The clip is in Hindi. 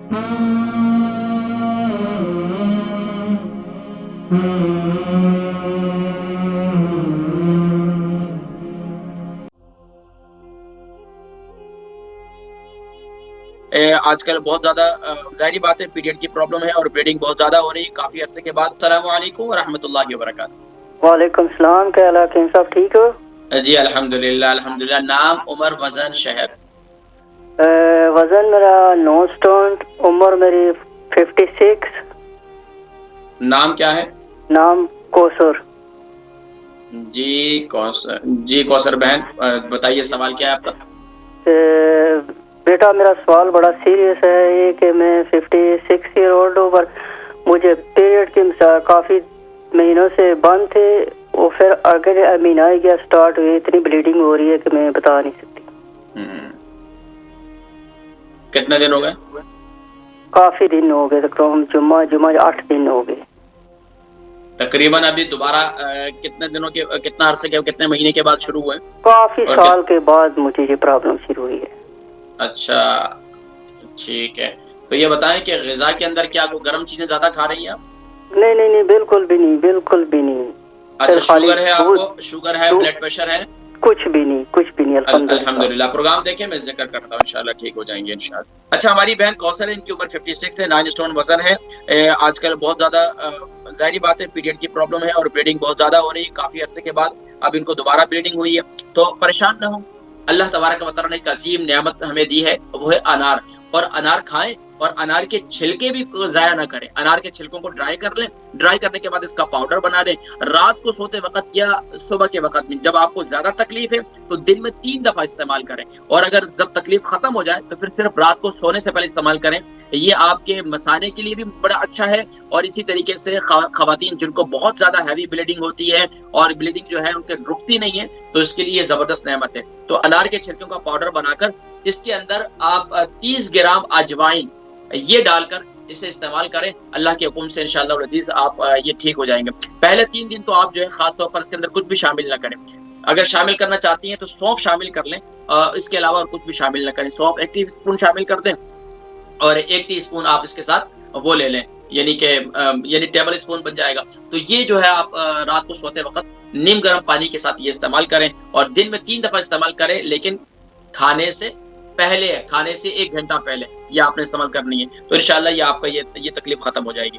आजकल बहुत ज्यादा जाहिर बात है पीरियड की प्रॉब्लम है और ब्लीडिंग बहुत ज्यादा हो रही है काफी अरसे के बाद। अस्सलामु अलैकुम व रहमतुल्लाहि व बरकातहू। वालेकुम सलाम, क्या हाल है साहब, ठीक हो? जी अल्हम्दुलिल्लाह अल्हम्दुलिल्लाह। नाम, उम्र, वजन, शहर? वजन मेरा 9 स्टोन, उम्र मेरी 56। नाम क्या है? नाम कौसर। जी कौसर बहन, बताइए सवाल क्या है आपका? बेटा मेरा सवाल बड़ा सीरियस है ये कि मैं 56 ईयर ओल्ड हूँ, पर मुझे पीरियड की काफ़ी महीनों से बंद थे, वो फिर अगर महीना ही गया स्टार्ट हुई, इतनी ब्लीडिंग हो रही है कि मैं बता नहीं सकती। कितने दिन हो गए? काफ़ी दिन हो गए, तकरीबन जुम्मा 8 दिन हो गए तकरीबन। अभी दोबारा कितने दिनों के, कितना अरसे के, कितने महीने के बाद शुरू हुए? काफ़ी साल के बाद मुझे ये प्रॉब्लम शुरू हुई है। अच्छा ठीक है, तो ये बताएं कि ग़िज़ा के अंदर क्या आपको गर्म चीजें ज्यादा खा रही हैं आप? नहीं, बिल्कुल भी नहीं, बिल्कुल भी नहीं। अच्छा, शुगर है आपको? शुगर है, ब्लड प्रेशर है? कुछ भी नहीं अल्हम्दुलिल्लाह। प्रोग्राम देखे, मैं जिक्र करता हूँ, इंशाल्लाह ठीक हो जाएंगे इंशाल्लाह। अच्छा, हमारी बहन कौसर है, इनकी उम्र 56 है, 9 स्टोन वजन है। आजकल बहुत ज्यादा जाहिर बात है पीरियड की प्रॉब्लम है और ब्लीडिंग बहुत ज्यादा हो रही है काफी अरसे के बाद। अब इनको दोबारा ब्लीडिंग हुई है, तो परेशान न हो। अल्लाह तबारक व तआला ने एक अजीम नेमत हमें दी है, वो है अनार। और अनार खाएं और अनार के छिलके भी जाया ना करें। अनार के छिलकों को ड्राई कर लें, ड्राई करने के बाद इसका पाउडर बना लें। रात को सोते वक्त या सुबह के वक्त में जब आपको ज्यादा तकलीफ है तो दिन में 3 दफा इस्तेमाल करें, और अगर जब तकलीफ खत्म हो जाए तो फिर सिर्फ रात को सोने से पहले इस्तेमाल करें। ये आपके मसाने के लिए भी बड़ा अच्छा है, और इसी तरीके से खवातीन जिनको बहुत ज्यादा हैवी ब्लीडिंग होती है और ब्लीडिंग जो है उनके रुकती नहीं है, तो इसके लिए जबरदस्त नेमत है। तो अनार के छिलकों का पाउडर बनाकर इसके अंदर आप 30 ग्राम अजवाइन ये डालकर इसे इस्तेमाल करें। अल्लाह के हुक्म से इंशाअल्लाह अज़ीज़ आप ये ठीक हो जाएंगे। पहले 3 दिन तो आप जो है खास तौर पर इसके अंदर कुछ भी शामिल ना करें। अगर शामिल करना चाहती हैं तो सौंफ शामिल कर लें, इसके अलावा और कुछ भी शामिल ना करें। सौंफ 1 टीस्पून शामिल कर दें और 1 टीस्पून आप इसके साथ वो ले लें, यानी टेबल स्पून बन जाएगा। तो ये जो है आप रात को सोते वक्त नीम गर्म पानी के साथ ये इस्तेमाल करें, और दिन में 3 दफा इस्तेमाल करें, लेकिन खाने से पहले, खाने से 1 घंटा पहले ये आपने इस्तेमाल करनी है। तो इंशाल्लाह ये आपका ये तकलीफ खत्म हो जाएगी।